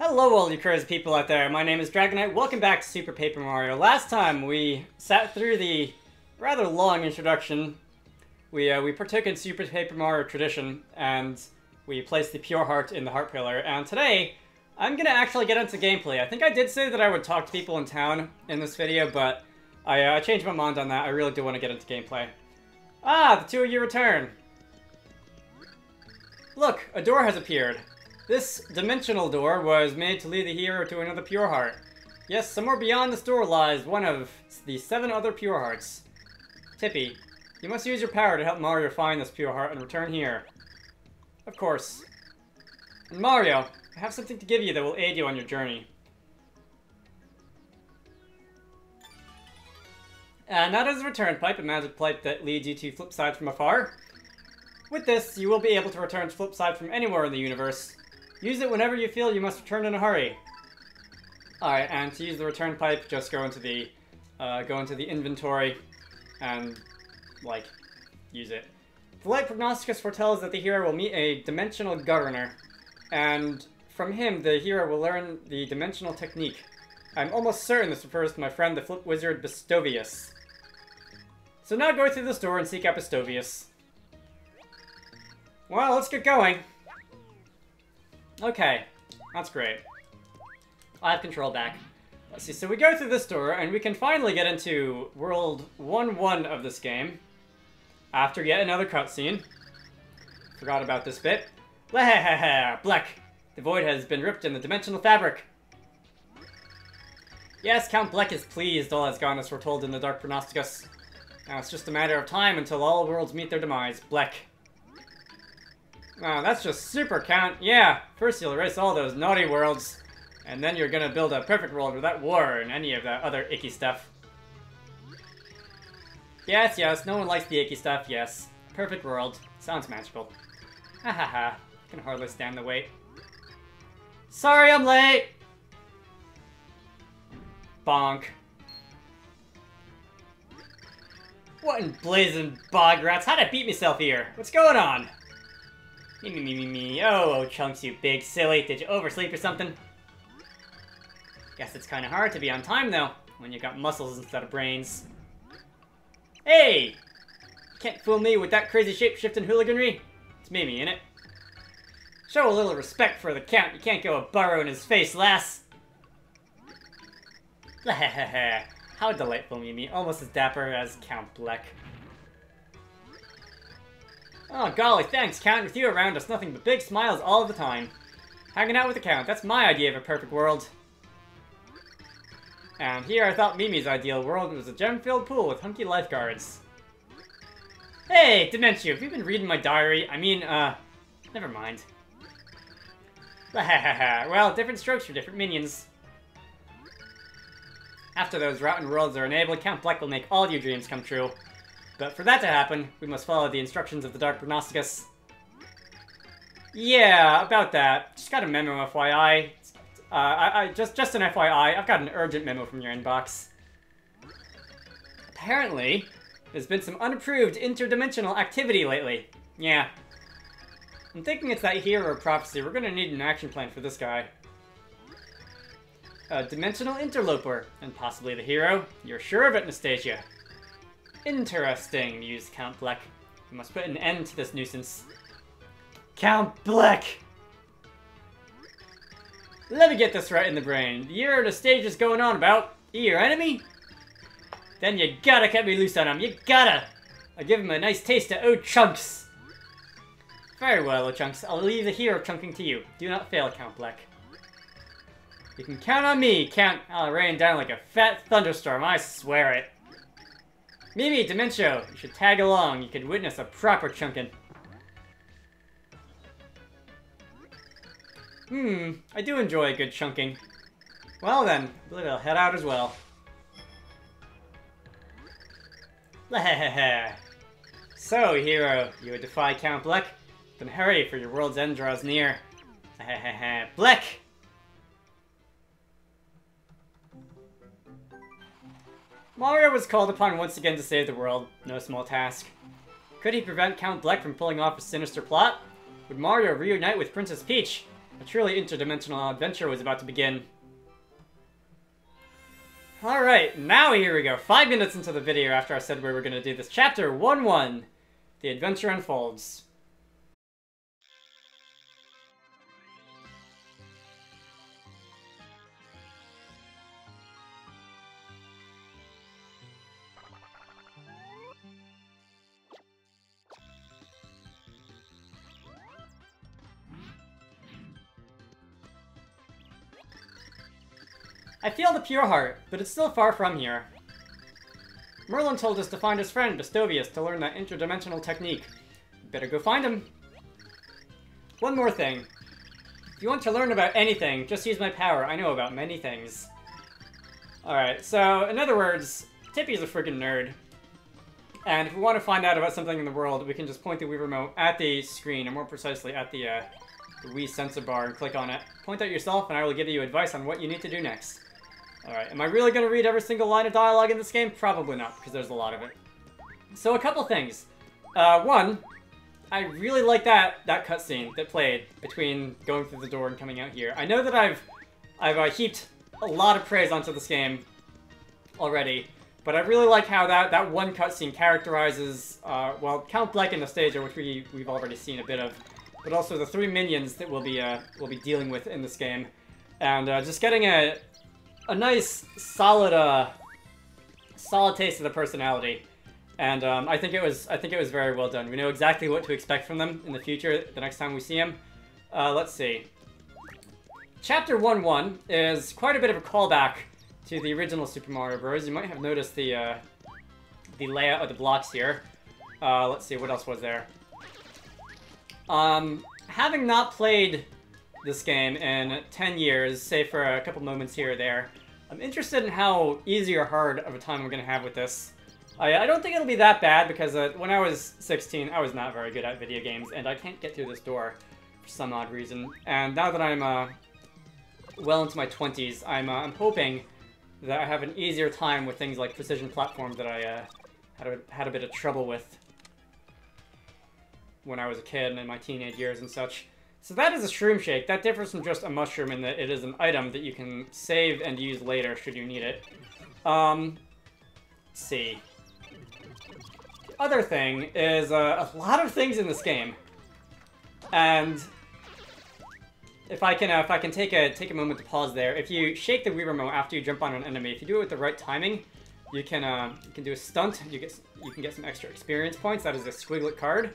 Hello all you crazy people out there, my name is Dragonite, welcome back to Super Paper Mario. Last time we sat through the rather long introduction. We partook in Super Paper Mario tradition, and we placed the Pure Heart in the Heart Pillar, and today I'm gonna actually get into gameplay. I think I did say that I would talk to people in town in this video, but I changed my mind on that. I really do want to get into gameplay. Ah, the two of you return! Look, a door has appeared. This dimensional door was made to lead the hero to another Pure Heart. Yes, somewhere beyond this door lies one of the 7 other Pure Hearts. Tippy, you must use your power to help Mario find this Pure Heart and return here. Of course. And Mario, I have something to give you that will aid you on your journey. And that is a return pipe, a magic pipe that leads you to Flipside from afar. With this, you will be able to return to Flipside from anywhere in the universe. Use it whenever you feel you must return in a hurry. Alright, and to use the return pipe, just go into the inventory and, use it. The Light Prognosticus foretells that the hero will meet a dimensional governor, and from him, the hero will learn the dimensional technique. I'm almost certain this refers to my friend the Flip Wizard Bestovius. So now go through this door and seek out Bestovius. Well, let's get going. Okay, that's great. I have control back. Let's see, so we go through this door, and we can finally get into World 1-1 of this game. After yet another cutscene. Forgot about this bit. Black! The void has been ripped in the dimensional fabric. Yes, Count Bleck is pleased all has gone as foretold in the Dark Prognosticus. Now it's just a matter of time until all worlds meet their demise. Bleck. Oh, that's just super, Count. Yeah, first you'll erase all those naughty worlds, and then you're gonna build a perfect world without war and any of that other icky stuff. Yes, no one likes the icky stuff, yes. Perfect world. Sounds magical. Ha ha ha. Can hardly stand the wait. Sorry I'm late! Bonk. What in blazing bog rats? How'd I beat myself here? What's going on? Me. Oh, Chunks, you big silly. Did you oversleep or something? Guess it's kind of hard to be on time, though, when you got muscles instead of brains. Hey! Can't fool me with that crazy shape-shifting hooliganry. It's Mimi, innit? Show a little respect for the Count. You can't go a burrow in his face, lass. How delightful, Mimi. Almost as dapper as Count Bleck. Oh, golly, thanks, Count. With you around us, nothing but big smiles all the time. Hanging out with the Count, that's my idea of a perfect world. And here I thought Mimi's ideal world was a gem-filled pool with hunky lifeguards. Hey, Dementio, have you been reading my diary? I mean, never mind. Well, different strokes for different minions. After those rotten worlds are enabled, Count Bleck will make all your dreams come true. But for that to happen, we must follow the instructions of the Dark Prognosticus. Yeah, about that. Just got a memo, FYI. Just an FYI, I've got an urgent memo from your inbox. Apparently, there's been some unapproved interdimensional activity lately. Yeah. I'm thinking it's that hero prophecy. We're gonna need an action plan for this guy. A dimensional interloper, and possibly the hero. You're sure of it, Nastasia? Interesting, mused Count Bleck. We must put an end to this nuisance. Count Bleck! Let me get this right in the brain. The hero Nastasia's going on about, he your enemy? Then you gotta cut me loose on him, you gotta! I'll give him a nice taste of O-Chunks! Very well, O-Chunks. I'll leave the hero chunking to you. Do not fail, Count Bleck. You can count on me, Count. I'll rain down like a fat thunderstorm, I swear it. Mimi, Dementio, you should tag along. You could witness a proper chunkin'. I do enjoy a good chunking. Well then, I believe I'll head out as well. So, hero, you would defy Count Bleck? Then hurry, for your world's end draws near. Bleck! Mario was called upon once again to save the world. No small task. Could he prevent Count Bleck from pulling off a sinister plot? Would Mario reunite with Princess Peach? A truly interdimensional adventure was about to begin. Alright, now here we go. 5 minutes into the video after I said we were going to do this. Chapter 1-1. The adventure unfolds. I feel the pure heart, but it's still far from here. Merlin told us to find his friend, Bestovius, to learn that interdimensional technique. Better go find him. One more thing. If you want to learn about anything, just use my power. I know about many things. Alright, so, in other words, Tippy's a freaking nerd. And if we want to find out about something in the world, we can just point the Wii Remote at the screen, or more precisely at the Wii sensor bar, and click on it. Point at yourself, and I will give you advice on what you need to do next. Alright, am I really going to read every single line of dialogue in this game? Probably not, because there's a lot of it. So a couple things. One, I really like that cutscene that played between going through the door and coming out here. I know that I've heaped a lot of praise onto this game already, but I really like how that one cutscene characterizes, well, Count Bleck and Nastasia, which we've already seen a bit of, but also the 3 minions that we'll be dealing with in this game, and just getting a nice, solid taste of the personality, and I think it was very well done. We know exactly what to expect from them in the future. The next time we see them, let's see. Chapter 1-1 is quite a bit of a callback to the original Super Mario Bros. You might have noticed the layout of the blocks here. Let's see, what else was there? Having not played this game in 10 years, save for a couple moments here or there, I'm interested in how easy or hard of a time I'm going to have with this. I don't think it'll be that bad, because when I was 16, I was not very good at video games, and I can't get through this door for some odd reason. And now that I'm well into my 20s, I'm hoping that I have an easier time with things like precision platforms that I had a bit of trouble with when I was a kid and in my teenage years and such. So that is a shroom shake. That differs from just a mushroom in that it is an item that you can save and use later should you need it. Let's see. The other thing is a lot of things in this game, and if I can take a moment to pause there. If you shake the Wii Remote after you jump on an enemy, if you do it with the right timing, you can do a stunt. You can get some extra experience points. That is a squiglet card.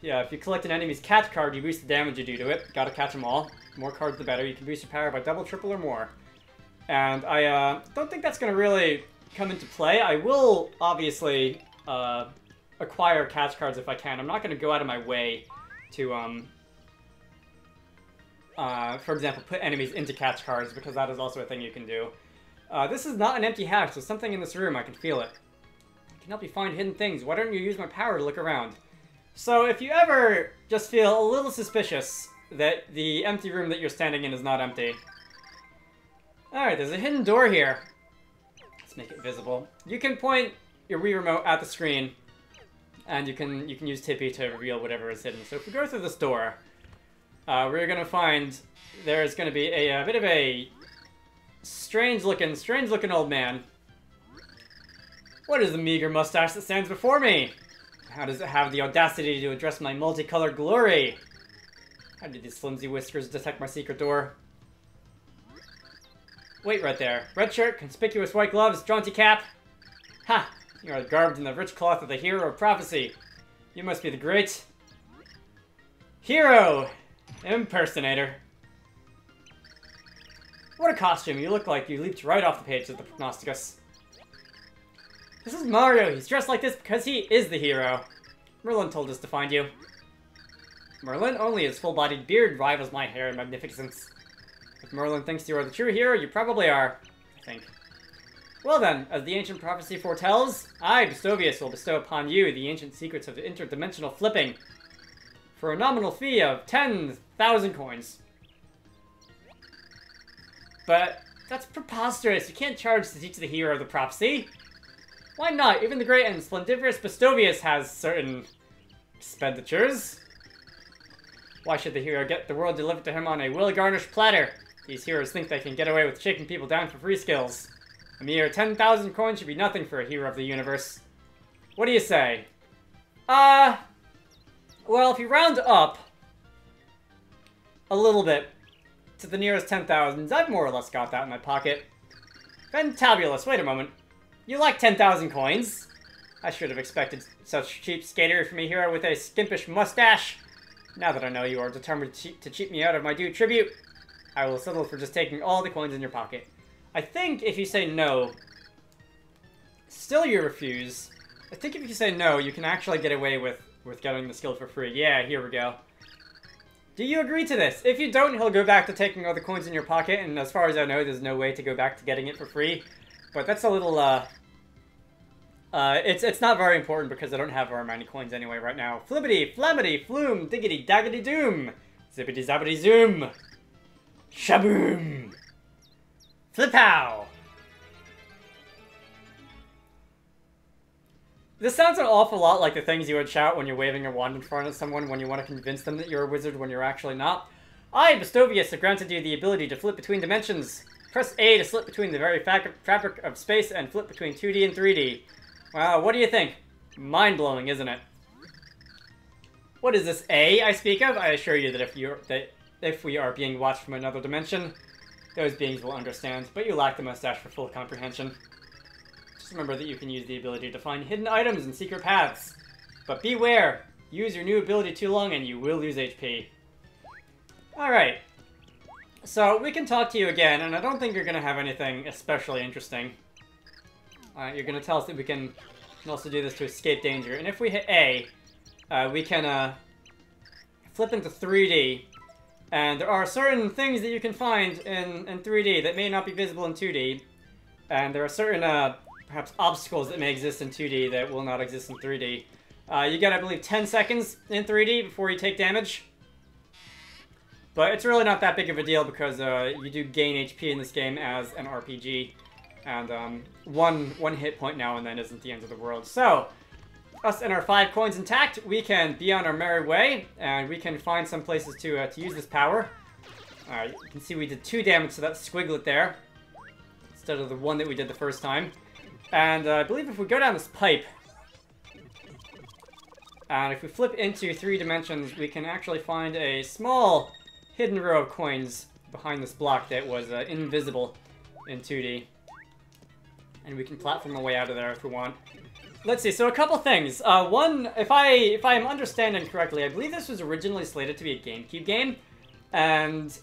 Yeah, if you collect an enemy's catch card, you boost the damage you do to it. Gotta catch them all. The more cards, the better. You can boost your power by double, triple, or more. And I don't think that's gonna really come into play. I will obviously acquire catch cards if I can. I'm not gonna go out of my way to for example, put enemies into catch cards, because that is also a thing you can do. This is not an empty house. There's something in this room. I can feel it. I can help you find hidden things. Why don't you use my power to look around? So if you ever just feel a little suspicious that the empty room that you're standing in is not empty. Alright, there's a hidden door here. Let's make it visible. You can point your Wii Remote at the screen, and you can use Tippy to reveal whatever is hidden. So if we go through this door, we're gonna find there's gonna be a bit of a strange looking old man. What is the meager mustache that stands before me? How does it have the audacity to address my multicolored glory? How did these flimsy whiskers detect my secret door? Wait right there. Red shirt, conspicuous white gloves, jaunty cap. Ha! You are garbed in the rich cloth of the hero of prophecy. You must be the great hero impersonator. What a costume. You look like you leaped right off the page of the Prognosticus. This is Mario. He's dressed like this because he is the hero. Merlin told us to find you. Merlin? Only his full-bodied beard rivals my hair in magnificence. If Merlin thinks you are the true hero, you probably are, I think. Well then, as the ancient prophecy foretells, I, Bestovius, will bestow upon you the ancient secrets of interdimensional flipping for a nominal fee of 10,000 coins. But that's preposterous. You can't charge to teach the hero of the prophecy. Why not? Even the great and splendiferous Bestovius has certain expenditures. Why should the hero get the world delivered to him on a well-garnished platter? These heroes think they can get away with shaking people down for free skills. A mere 10,000 coins should be nothing for a hero of the universe. What do you say? Well, if you round up a little bit to the nearest 10,000s, I've more or less got that in my pocket. Fantabulous, wait a moment. You like 10,000 coins? I should have expected such cheap skater from a hero with a skimpish mustache. Now that I know you are determined to cheat me out of my due tribute, I will settle for just taking all the coins in your pocket. I think if you say no, still you refuse. I think if you say no, you can actually get away with getting the skill for free. Yeah, here we go. Do you agree to this? If you don't, he'll go back to taking all the coins in your pocket, and as far as I know, there's no way to go back to getting it for free. But that's a little, it's not very important because I don't have very many coins anyway right now. Flippity, flammity, flume, diggity, daggity, doom. Zippity, zappity, zoom. Shaboom. Flipow. This sounds an awful lot like the things you would shout when you're waving a wand in front of someone when you want to convince them that you're a wizard when you're actually not. I, Bestovius, have granted you the ability to flip between dimensions. Press A to slip between the very fabric of space and flip between 2D and 3D. Wow, what do you think? Mind-blowing, isn't it? What is this A I speak of? I assure you that if we are being watched from another dimension, those beings will understand, but you lack the mustache for full comprehension. Just remember that you can use the ability to find hidden items and secret paths. But beware! Use your new ability too long and you will lose HP. Alright. So, we can talk to you again, and I don't think you're going to have anything especially interesting. You're going to tell us that we can also do this to escape danger. And if we hit A, we can flip into 3D. And there are certain things that you can find in 3D that may not be visible in 2D. And there are certain, perhaps, obstacles that may exist in 2D that will not exist in 3D. You get, I believe, 10 seconds in 3D before you take damage. But it's really not that big of a deal because you do gain HP in this game as an RPG. And one hit point now and then isn't the end of the world. So, us and our 5 coins intact, we can be on our merry way, and we can find some places to use this power. You can see we did 2 damage to that squiglet there, instead of the 1 that we did the first time. And I believe if we go down this pipe, and if we flip into 3 dimensions, we can actually find a small hidden row of coins behind this block that was invisible in 2D. And we can platform our way out of there if we want. Let's see, so a couple things. One, if I'm understanding correctly, I believe this was originally slated to be a GameCube game. And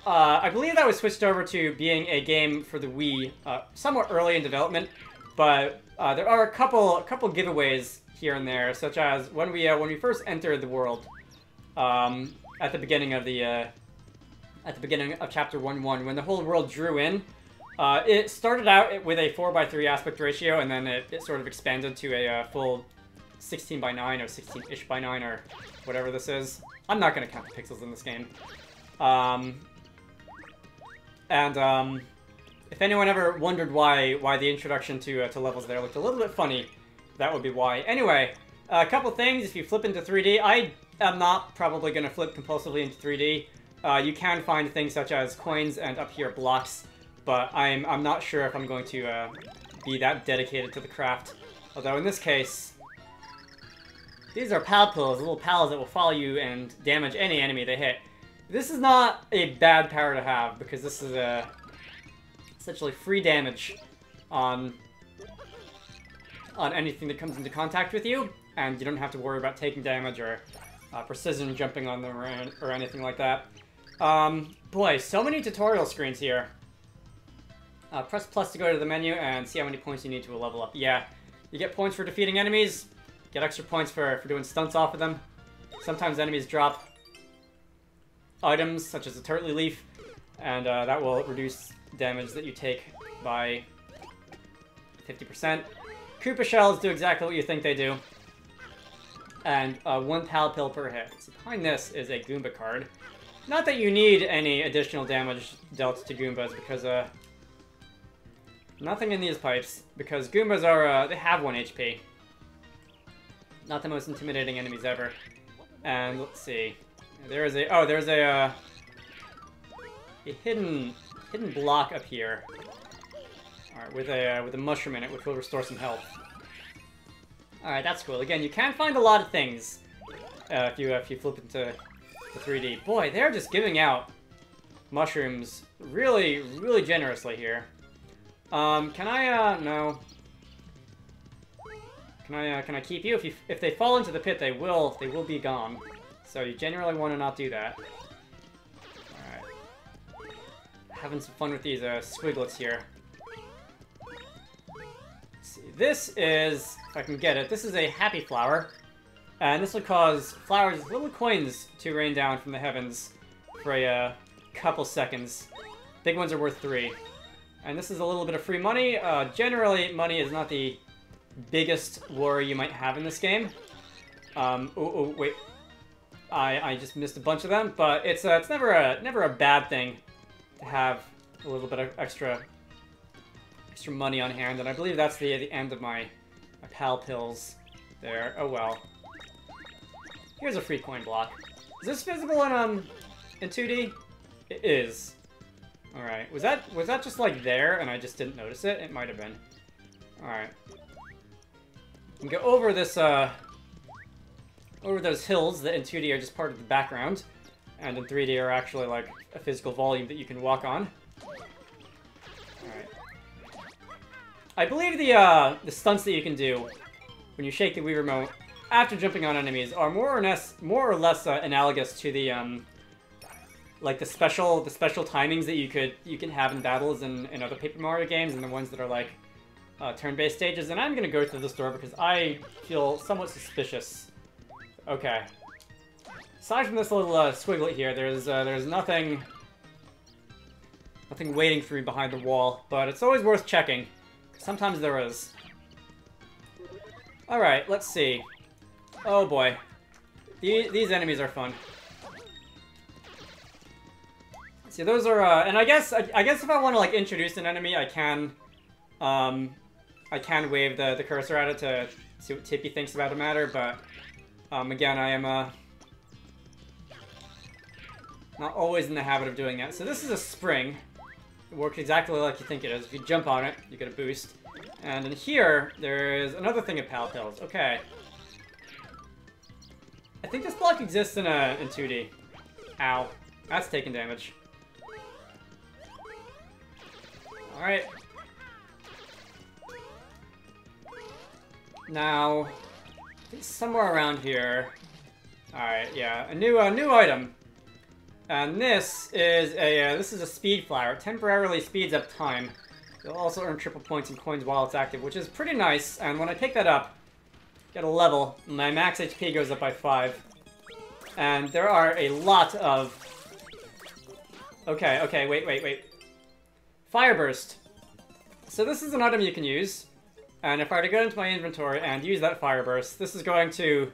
I believe that was switched over to being a game for the Wii somewhat early in development. But there are a couple giveaways here and there, such as when we first entered the world at the beginning of Chapter 1-1, when the whole world drew in. It started out with a 4:3 aspect ratio, and then it sort of expanded to a full 16:9 or 16-ish by 9 or whatever this is. I'm not going to count the pixels in this game. If anyone ever wondered why the introduction to levels there looked a little bit funny, that would be why. Anyway, a couple things. If you flip into 3D, I am not probably going to flip compulsively into 3D. You can find things such as coins and up here blocks. But I'm not sure if I'm going to be that dedicated to the craft. Although in this case, these are pal pills, little pals that will follow you and damage any enemy they hit. This is not a bad power to have because this is essentially free damage on anything that comes into contact with you, and you don't have to worry about taking damage or precision jumping on them or anything like that. Boy, so many tutorial screens here. Press plus to go to the menu and see how many points you need to level up. Yeah, you get points for defeating enemies, get extra points for doing stunts off of them. Sometimes enemies drop items, such as a turtley leaf, and that will reduce damage that you take by 50%. Koopa shells do exactly what you think they do. And 1 pal pill per hit. So behind this is a Goomba card. Not that you need any additional damage dealt to Goombas, because nothing in these pipes, because Goombas are, they have 1 HP. Not the most intimidating enemies ever. And let's see. There's a hidden block up here. Alright, with a mushroom in it, which will restore some health. Alright, that's cool. Again, you can find a lot of things if you flip into the 3D. Boy, they're just giving out mushrooms really, really generously here. Can I, no. Can I keep you? If they fall into the pit, they will be gone. So you generally want to not do that. Alright. Having some fun with these squiglets here. Let's see. This is, if I can get it, this is a happy flower. And this will cause flowers, little coins, to rain down from the heavens for a couple seconds. Big ones are worth 3. And this is a little bit of free money. Generally, money is not the biggest worry you might have in this game. Oh, wait. I just missed a bunch of them, but it's never a bad thing to have a little bit of extra money on hand, and I believe that's the end of my pal pills there. Oh well. Here's a free coin block. Is this visible in 2D? It is. All right. Was that just like there and I just didn't notice it? It might have been. All right. We can go over this over those hills that in 2D are just part of the background, and in 3D are actually like a physical volume that you can walk on. Alright. I believe the stunts that you can do when you shake the Wii Remote after jumping on enemies are more or less analogous to the like the special timings that you can have in battles in other Paper Mario games, and the ones that are like turn-based stages. And I'm gonna go through this door because I feel somewhat suspicious. Okay. Aside from this little squiglet here, there's nothing waiting for me behind the wall, but it's always worth checking. Sometimes there is. All right, let's see. Oh boy, these enemies are fun. Let's see, those are and I guess if I want to like introduce an enemy, I can wave the cursor at it to see what Tippy thinks about the matter, but. Again, I am not always in the habit of doing that. So this is a spring. It works exactly like you think it is. If you jump on it, you get a boost. And in here, there is another thing of pal pills. Okay. I think this block exists in 2D. Ow. That's taking damage. Alright. Now... somewhere around here. Alright, yeah. A new item. And this is a speed flower. It temporarily speeds up time. You'll also earn triple points and coins while it's active, which is pretty nice. And when I pick that up, get a level, my max HP goes up by 5. And there are a lot of... Okay, wait. Fire Burst. So this is an item you can use. And if I were to go into my inventory and use that Fire Burst, this is going to...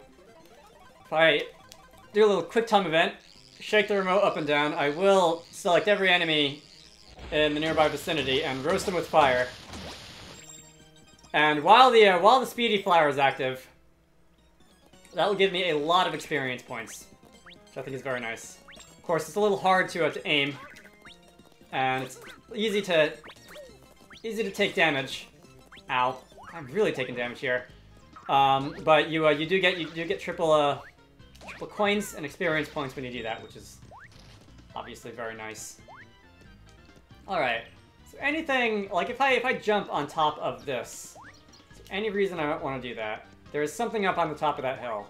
If I do a little quick time event, shake the remote up and down, I will select every enemy in the nearby vicinity and roast them with fire. And while the speedy flower is active, that will give me a lot of experience points, which I think is very nice. Of course, it's a little hard to aim, and it's easy to take damage. Ow. I'm really taking damage here. But you do get triple coins and experience points when you do that, which is obviously very nice. All right. So anything like if I jump on top of this, is there any reason I don't want to do that? There is something up on the top of that hill.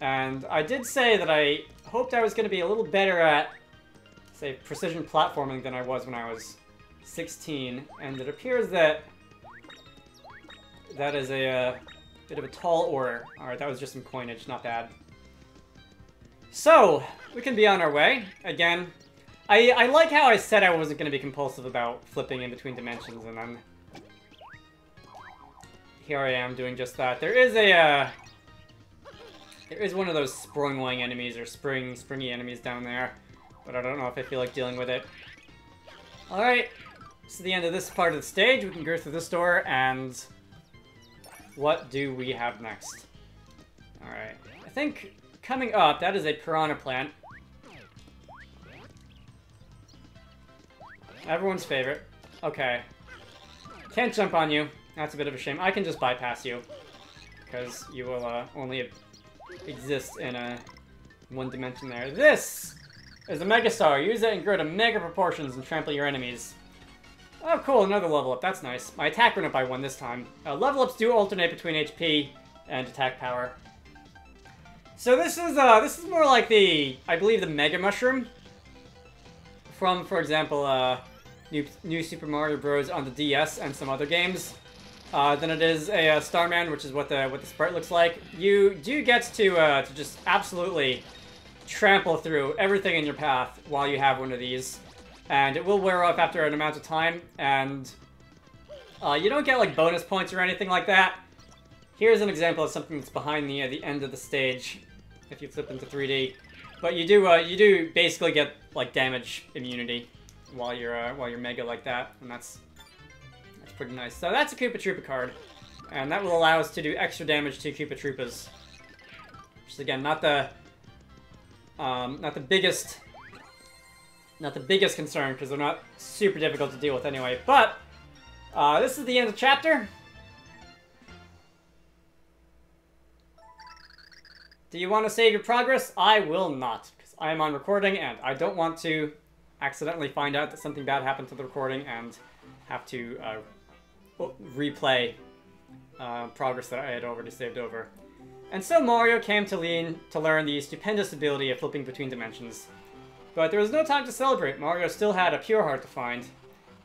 And I did say that I hoped I was going to be a little better at, say, precision platforming than I was when I was 16, and it appears that is a bit of a tall order. Alright, that was just some coinage, not bad. So, we can be on our way. Again, I like how I said I wasn't going to be compulsive about flipping in between dimensions, and then here I am doing just that. There is one of those spring-wing enemies, or springy enemies down there, but I don't know if I feel like dealing with it. Alright. This is the end of this part of the stage. We can go through this door, and what do we have next? Alright. I think coming up, that is a piranha plant. Everyone's favorite. Okay. Can't jump on you. That's a bit of a shame. I can just bypass you. Because you will only exist in one dimension there. This is a Megastar. Use it and grow to mega proportions and trample your enemies. Oh, cool. Another level up. That's nice. My attack went up by 1 this time. Level ups do alternate between HP and attack power. So this is more like I believe the Mega Mushroom from, for example, New Super Mario Bros. On the DS and some other games. Than it is a Starman, which is what the sprite looks like. You do get to just absolutely trample through everything in your path while you have one of these, and it will wear off after an amount of time. And you don't get like bonus points or anything like that. Here's an example of something that's behind the end of the stage, if you flip into 3D. But you do basically get like damage immunity while you're mega like that, and that's pretty nice. So that's a Koopa Troopa card, and that will allow us to do extra damage to Koopa Troopas. Which is again not the biggest concern, because they're not super difficult to deal with anyway. But this is the end of the chapter. Do you want to save your progress? I will not, because I am on recording, and I don't want to accidentally find out that something bad happened to the recording and have to replay progress that I had already saved over. And so Mario came to learn the stupendous ability of flipping between dimensions. But there was no time to celebrate. Mario still had a pure heart to find.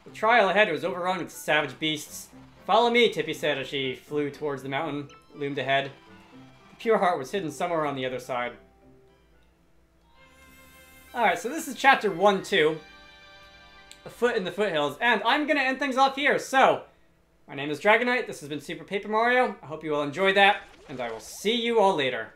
The trial ahead was overrun with savage beasts. Follow me, Tippy said as she flew towards the mountain, loomed ahead. The pure heart was hidden somewhere on the other side. Alright, so this is chapter 1-2. A Foot in the Foothills. And I'm going to end things off here, so my name is Dragonite, this has been Super Paper Mario, I hope you all enjoyed that, and I will see you all later.